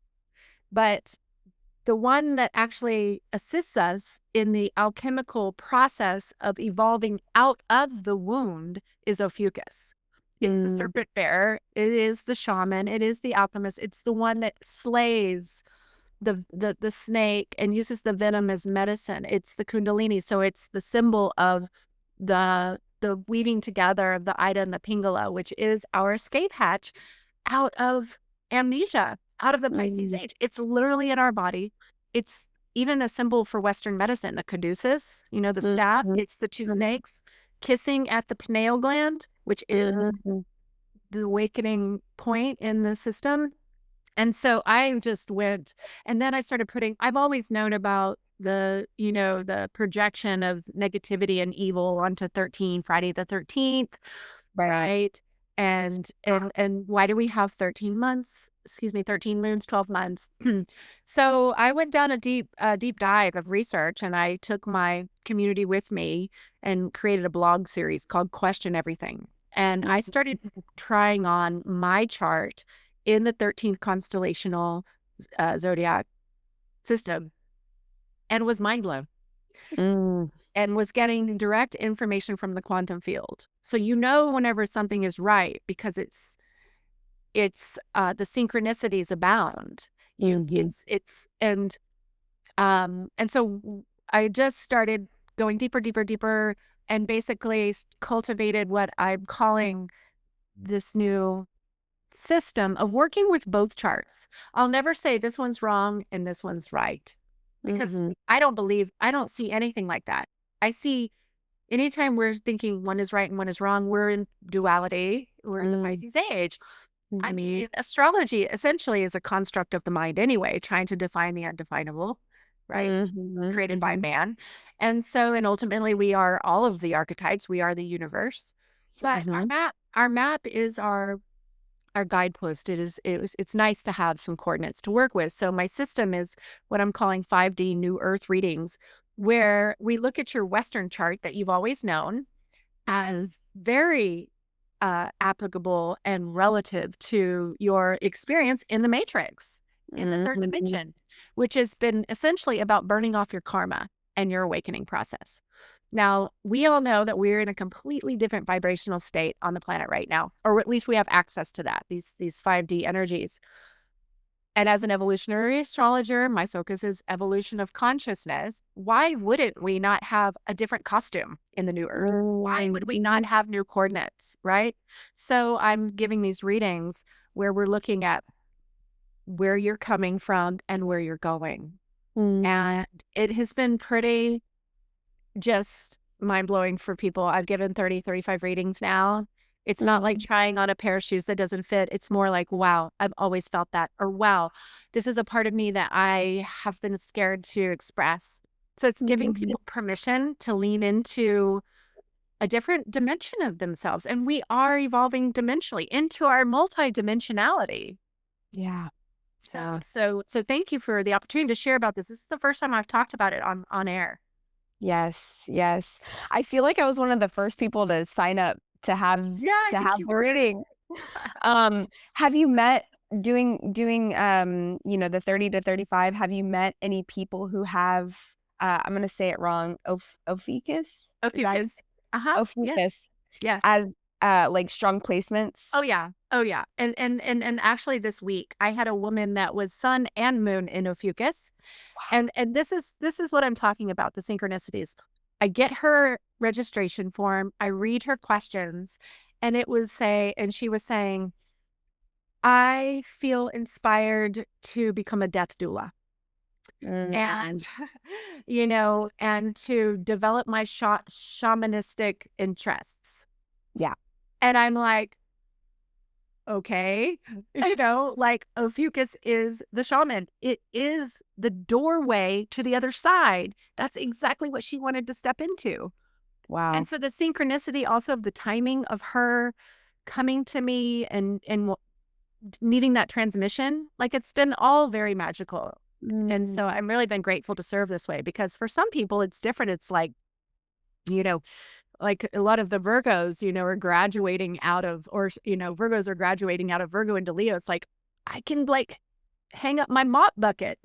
B: But the one that actually assists us in the alchemical process of evolving out of the wound is Ophiuchus. It's the serpent bearer. It is the shaman. It is the alchemist. It's the one that slays the snake and uses the venom as medicine. It's the Kundalini. So it's the symbol of the weaving together of the Ida and the Pingala, which is our escape hatch out of amnesia, out of the Pisces age. It's literally in our body. It's even a symbol for Western medicine, the caduceus, the staff. It's the two snakes kissing at the pineal gland, which is the awakening point in the system. And so I just went, and then I started I've always known about the projection of negativity and evil onto Friday the 13th, right? And why do we have 13 months? Excuse me, 13 moons, 12 months. So I went down a deep dive of research, and I took my community with me and created a blog series called Question Everything. And I
A: Mhm.
B: started trying on my chart in the 13th constellational zodiac system and was mind blown
A: Mm.
B: and was getting direct information from the quantum field. So you know whenever something is right because it's the synchronicities abound. You
A: Mhm.
B: it's and so I just started going deeper, deeper, deeper, and basically cultivated what I'm calling this new system of working with both charts. I'll never say this one's wrong and this one's right because
A: Mhm.
B: I don't see anything like that. I see anytime we're thinking one is right and one is wrong, we're in duality. We're in the
A: Mm.
B: Pisces age. I
A: Mhm.
B: mean, astrology essentially is a construct of the mind anyway, trying to define the undefinable, right?
A: Mhm.
B: Created by
A: Mhm.
B: man. And so, and ultimately we are all of the archetypes. We are the universe. But
A: Mhm.
B: our map is our guidepost. It's nice to have some coordinates to work with. So my system is what I'm calling 5D New Earth readings, where we look at your Western chart that you've always known as very applicable and relative to your experience in the matrix, in the third
A: Mhm.
B: dimension, which has been essentially about burning off your karma and your awakening process. Now, we all know that we're in a completely different vibrational state on the planet right now, or at least we have access to that, these 5D energies. And as an evolutionary astrologer, my focus is evolution of consciousness. Why wouldn't we not have a different costume in the new earth? Why
A: Mm.
B: would we not have new coordinates, right? So I'm giving these readings where we're looking at where you're coming from and where you're going.
A: Mm.
B: And it has been pretty just mind blowing for people. I've given 30, 35 readings now. It's not like
A: Mhm.
B: trying on a pair of shoes that doesn't fit. It's more like, wow, I've always felt that. Or wow, this is a part of me that I have been scared to express. So it's giving
A: Mhm.
B: people permission to lean into a different dimension of themselves. And we are evolving dimensionally into our multidimensionality.
A: Yeah.
B: So
A: Yeah.
B: so thank you for the opportunity to share about this. This is the first time I've talked about it on air.
A: Yes, yes. I feel like I was one of the first people to sign up
B: Yeah, I
A: to
B: think
A: have
B: you
A: the
B: were.
A: reading. Have you met doing, the 30 to 35, have you met any people who have, I'm gonna say it wrong, Ophiuchus? Is that his
B: Ophiuchus. Uh-huh. Yes.
A: Ophiuchus
B: Yes.
A: as, like, strong
B: Oh,
A: placements?
B: yeah. Oh, yeah. And actually this week, I had a woman that was sun and moon in Ophiuchus. And this is what I'm talking about, the synchronicities. I get her registration form, I read her questions, and she was saying, "I feel inspired to become a death doula."
A: Mm,
B: And, and to develop my shamanistic interests.
A: yeah.
B: And I'm like, okay, like Ophiuchus is the shaman. It is the doorway to the other side. That's exactly what she wanted to step into. And
A: Wow.
B: so the synchronicity also of the timing of her coming to me and needing that transmission, like it's been all very magical. And
A: Mm,
B: so I'm really been grateful to serve this way because for some people it's different. It's you know, like a lot of the Virgos, are graduating out of, Virgos are graduating out of Virgo into Leo. It's like, I can hang up my mop bucket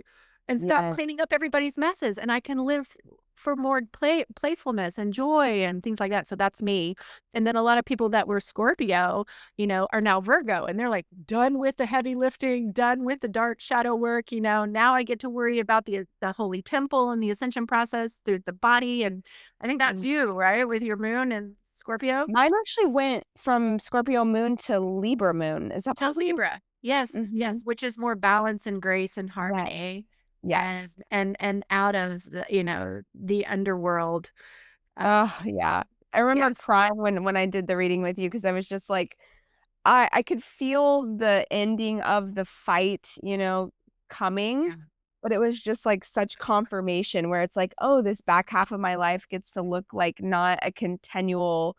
B: and stop
A: yes.
B: cleaning up everybody's messes and I can live for more playfulness and joy and things like that. So that's me. And then a lot of people that were Scorpio, are now Virgo and they're like done with the heavy lifting, done with the dark shadow work, now I get to worry about the holy temple and the ascension process through the body. And I think that's
A: Mm.
B: you, right? With your moon and Scorpio
A: Mine actually went from Scorpio moon to Libra moon. Is that
B: to
A: possible?
B: Libra. Yes, yes,
A: Mhm.
B: which is more balance and grace and
A: Yes.
B: harmony and
A: Yes.
B: and out of the underworld. Uh,
A: Oh, yeah. I remember
B: yes.
A: crying when I did the reading with you because I was just like, I could feel the ending of the fight, coming,
B: Yeah.
A: but it was just, like, such confirmation where it's like, "Oh, this back half of my life gets to look like not a continual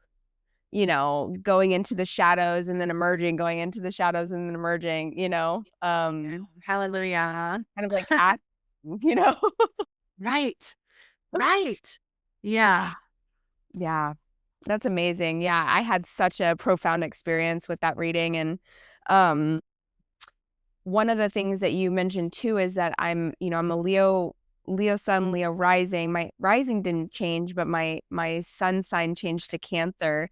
A: going into the shadows and then emerging, going into the shadows and then emerging,
B: Yeah. Hallelujah.
A: kind of like ask, you know?
B: Right. Right. Yeah.
A: Yeah, that's amazing. Yeah, I had such a profound experience with that reading, and um one of the things that you mentioned too is that I'm a Leo sun, Leo rising. My rising didn't change, but my sun sign changed to Cancer.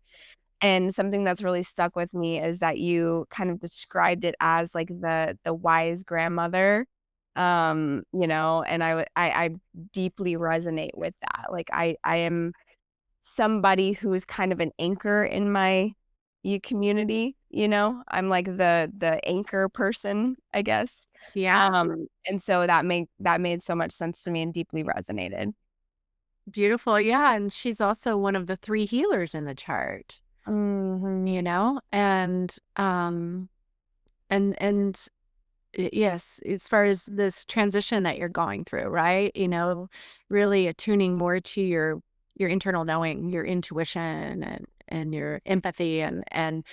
A: And something that's really stuck with me is that you kind of described it as like the wise grandmother. And I deeply resonate with that. Like I am somebody who's kind of an anchor in my community, I'm like the anchor person, I guess.
B: Yeah.
A: And so that made so much sense to me and deeply resonated.
B: Beautiful. Yeah. And she's also one of the three healers in the chart,
A: Mhm.
B: and yes, as far as this transition that you're going through, right? Really attuning more to your internal knowing, your intuition and your empathy and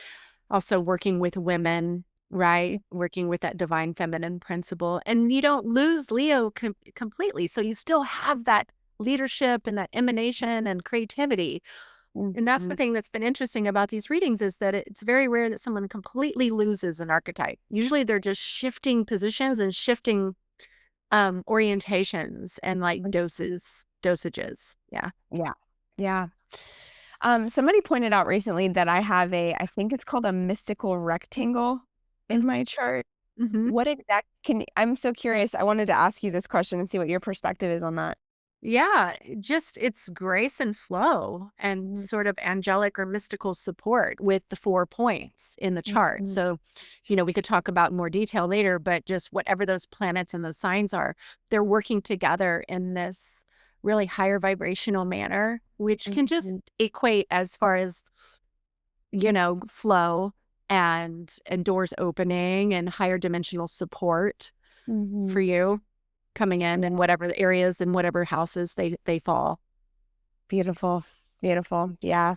B: also working with women, right? Working with that divine feminine principle. And you don't lose Leo completely. So you still have that leadership and that emanation and creativity. And that's the
A: Mhm.
B: thing that's been interesting about these readings is that it's very rare that someone completely loses an archetype. Usually they're just shifting positions and shifting orientations and like dosages. Yeah.
A: Yeah. Yeah. Somebody pointed out recently that I think it's called a mystical rectangle in my chart.
B: Mm-hmm.
A: I'm so curious. I wanted to ask you this question and see what your perspective is on that.
B: Yeah, just it's grace and flow and
A: Mm,
B: sort of angelic or mystical support with the 4 points in the chart.
A: mhm,
B: So, we could talk about more detail later, but just whatever those planets and those signs are, they're working together in this really higher vibrational manner, which can just
A: mhm,
B: equate as far as, flow and doors opening and higher dimensional support for
A: mhm.
B: you coming in
A: Yeah,
B: and whatever the areas and whatever houses they fall.
A: beautiful, beautiful. Yeah.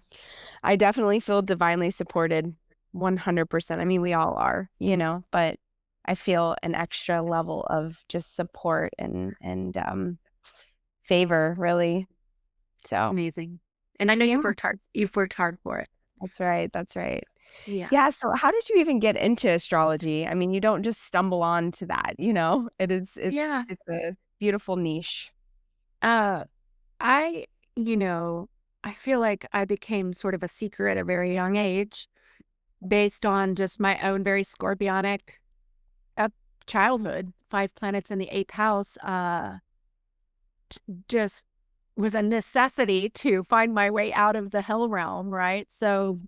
A: I definitely feel divinely supported 100%. I mean, we all are, but I feel an extra level of just support and favor, really. So,
B: Amazing. And I know
A: yeah,
B: you've worked hard for it.
A: that's right. That's right.
B: Yeah.
A: Yeah, so how did you even get into astrology? I mean, you don't just stumble on to that, It is
B: Yeah.
A: it's a beautiful niche.
B: Uh, I, you know, I feel like I became sort of a seeker at a very young age based on just my own very scorpionic uh, childhood. 5 planets in the eighth house just was a necessity to find my way out of the hell realm, right? So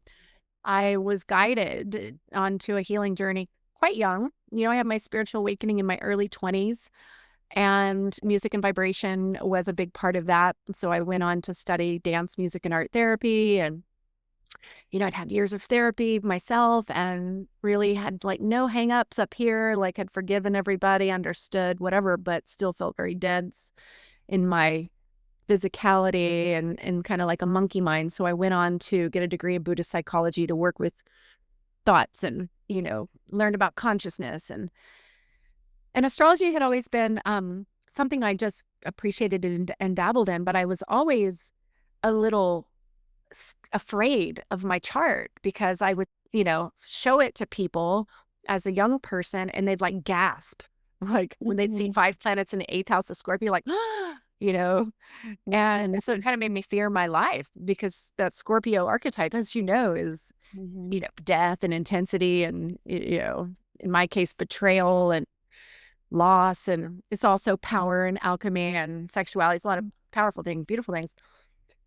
B: I was guided onto a healing journey quite young. I had my spiritual awakening in my early 20s, and music and vibration was a big part of that. So I went on to study dance, music, and art therapy. And, I'd had years of therapy myself and really had like no hangups up here, like had forgiven everybody, understood whatever, but still felt very dense in my physicality and kind of like a monkey mind. So I went on to get a degree in Buddhist psychology to work with thoughts and, learn about consciousness and astrology had always been something I just appreciated and dabbled in, but I was always a little afraid of my chart because I would, show it to people as a young person and they'd like gasp, like when they'd see
A: Mhm,
B: 5 planets in the eighth house of Scorpio, like, you know, and so it kind of made me fear my life because that Scorpio archetype, as you know, is,
A: mhm,
B: death and intensity and, in my case, betrayal and loss. And it's also power and alchemy and sexuality. It's a lot of powerful things, beautiful things.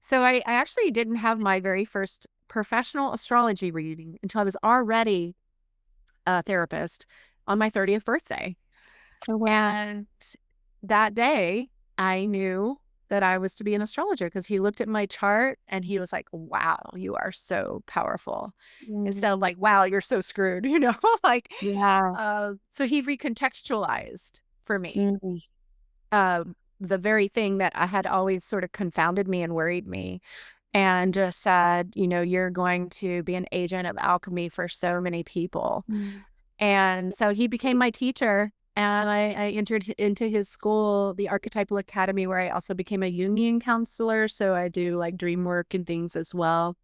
B: So I actually didn't have my very first professional astrology reading until I was already a therapist on my 30th birthday.
A: oh, wow.
B: And that day, I knew that I was to be an astrologer because he looked at my chart and he was like, wow, you are so powerful.
A: Mhm,
B: Instead of like, wow, you're so screwed, like,
A: yeah,
B: so he recontextualized for me
A: mhm,
B: the very thing that I had always sort of confounded me and worried me. and just said, you're going to be an agent of alchemy for so many people.
A: Mm.
B: And so he became my teacher. And I entered into his school, the Archetypal Academy, where I also became a Jungian counselor. So I do like dream work and things as well.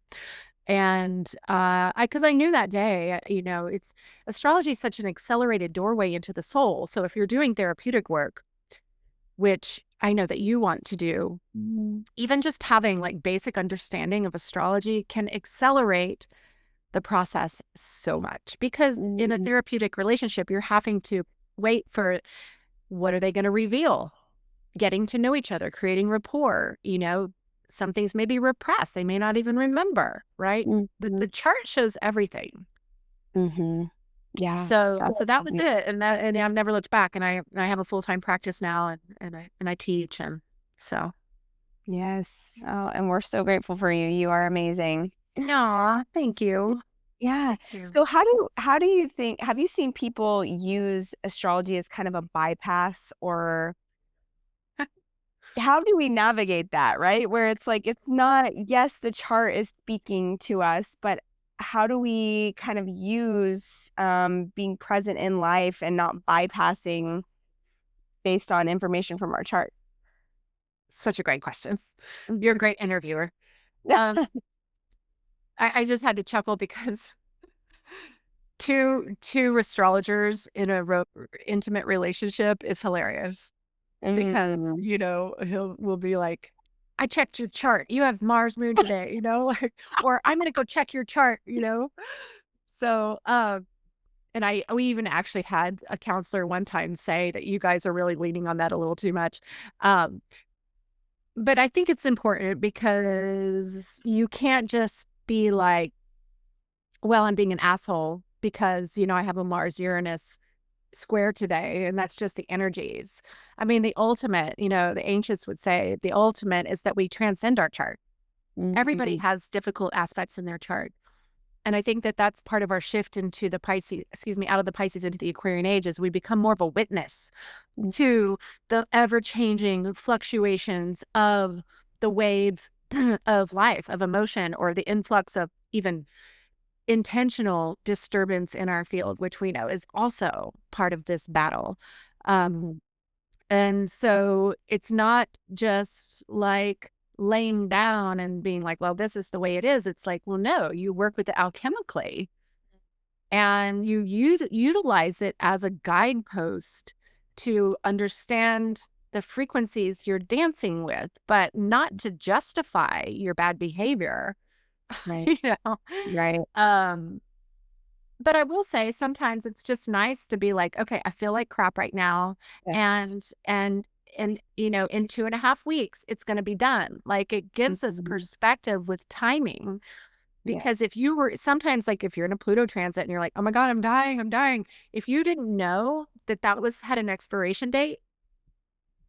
B: And because I knew that day, it's astrology is such an accelerated doorway into the soul. So if you're doing therapeutic work, which I know that you want to do, even just having like basic understanding of astrology can accelerate the process so much, because in a
A: Mm.
B: therapeutic relationship, you're having to wait for what are they going to reveal, getting to know each other, creating rapport. Some things may be repressed. They may not even remember, right? But the
A: Mhm.
B: chart shows everything.
A: Mhm. Yeah.
B: So that was
A: Absolutely.
B: it. And I've never looked back, and I have a full-time practice now, and I teach. And so,
A: Yes. Oh, and we're so grateful for you. You are amazing.
B: no, thank you.
A: Yeah.
B: Thank you.
A: So how do you think have you seen people use astrology as kind of a bypass, or how do we navigate that, right? Where it's like it's not, yes, the chart is speaking to us, but how do we kind of use being present in life and not bypassing based on information from our chart?
B: Such a great question. You're a
A: Mhm.
B: great interviewer. Um, I just had to chuckle because two astrologers in a intimate relationship is hilarious, because
A: Mm.
B: will be like, I checked your chart, you have Mars moon today, like, or I'm gonna go check your chart. So and we even actually had a counselor one time say that you guys are really leaning on that a little too much. um but I think it's important, because you can't just be like, well, I'm being an asshole because, I have a Mars Uranus square today, and that's just the energies. I mean, the ultimate, the ancients would say the ultimate is that we transcend our chart. Everybody
A: Mhm.
B: has difficult aspects in their chart. And I think that that's part of our shift into the Pisces, out of the Pisces into the Aquarian age, is we become more of a witness
A: Mm.
B: to the ever changing fluctuations of the waves of life, of emotion, or the influx of even intentional disturbance in our field, which we know is also part of this battle. Um,
A: Mhm.
B: and so it's not just like laying down and being like, well, this is the way it is. It's like, well, no, you work with it alchemically, and you utilize it as a guidepost to understand the frequencies you're dancing with, but not to justify your bad behavior.
A: Right.
B: you know
A: Right.
B: um But I will say sometimes it's just nice to be like, okay, I feel like crap right now.
A: Yeah.
B: And in 2.5 weeks, it's going to be done. Like, it gives us
A: Mhm.
B: perspective with timing. Because
A: Yes.
B: if you were sometimes, like, if you're in a Pluto transit and you're like, oh my God, I'm dying, I'm dying. If you didn't know that had an expiration date,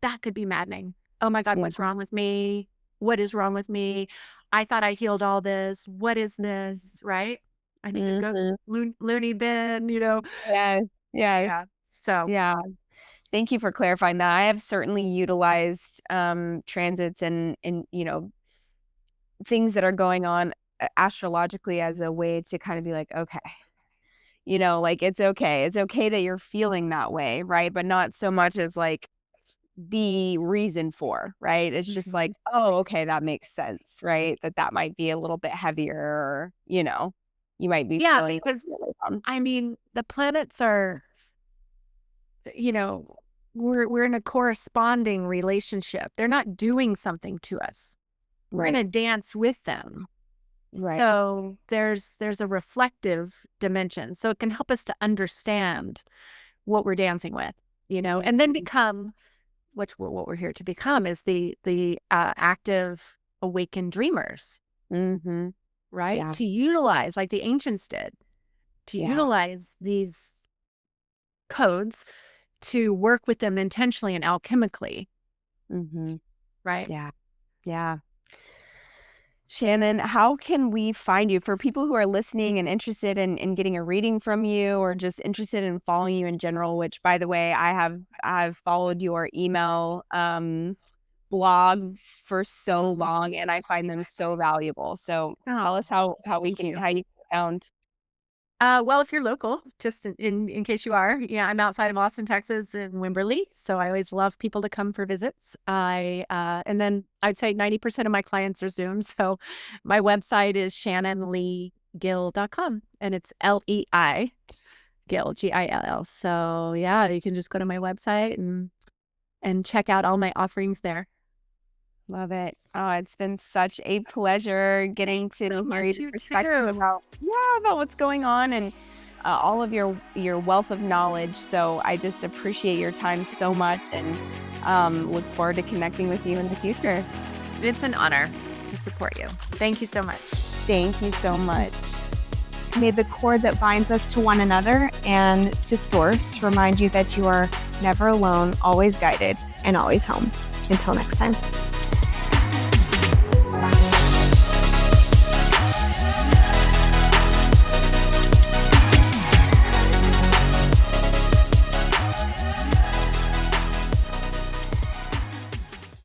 B: that could be maddening. Oh my God,
A: Yeah.
B: what's wrong with me? What is wrong with me? I thought I healed all this. What is this? Right? I need to go
A: Mhm.
B: loony bin.
A: Yes. Yes.
B: Yeah. So,
A: Yeah. Thank you for clarifying that. I have certainly utilized transits and things that are going on astrologically as a way to kind of be like, okay, like it's okay. It's okay that you're feeling that way, right? But not so much as like the reason for, right? It's just like,
B: mhm.
A: oh, okay, that makes sense, right? That might be a little bit heavier, or, you might be
B: Yeah,
A: feeling
B: because
A: really down.
B: I mean, the planets are, you know, we're in a corresponding relationship. They're not doing something to us. We're in
A: Right.
B: a dance with them.
A: Right.
B: So there's a reflective dimension. So it can help us to understand what we're dancing with, and then
A: Mhm.
B: become, what we're here to become, is the active awakened dreamers,
A: Mhm.
B: right?
A: Yeah.
B: To utilize, like the ancients did, to
A: Yeah.
B: utilize these codes, to work with them intentionally and alchemically,
A: Mhm.
B: right?
A: Yeah. Yeah. Shannon, how can we find you for people who are listening and interested in getting a reading from you, or just interested in following you in general, which by the way, I've followed your email blogs for so long, and I find them so valuable. So
B: Oh,
A: tell us how
B: thank you.
A: you found.
B: Well, if you're local, just in case you are, yeah, I'm outside of Austin, Texas, in Wimberley, so I always love people to come for visits. And then I'd say 90% of my clients are Zoom, so my website is shannonleegill.com, and it's Lei Gill, Gill. So yeah, you can just go to my website and check out all my offerings there.
A: Love it. Oh, it's been such a pleasure getting to
B: So
A: hear
B: much.
A: your
B: You
A: perspective
B: too.
A: about what's going on and all of your wealth of knowledge. So I just appreciate your time so much and look forward to connecting with you in the future.
B: It's an honor to support you. Thank you so much.
A: Thank you so much. May the cord that binds us to one another and to Source remind you that you are never alone, always guided, and always home. Until next time.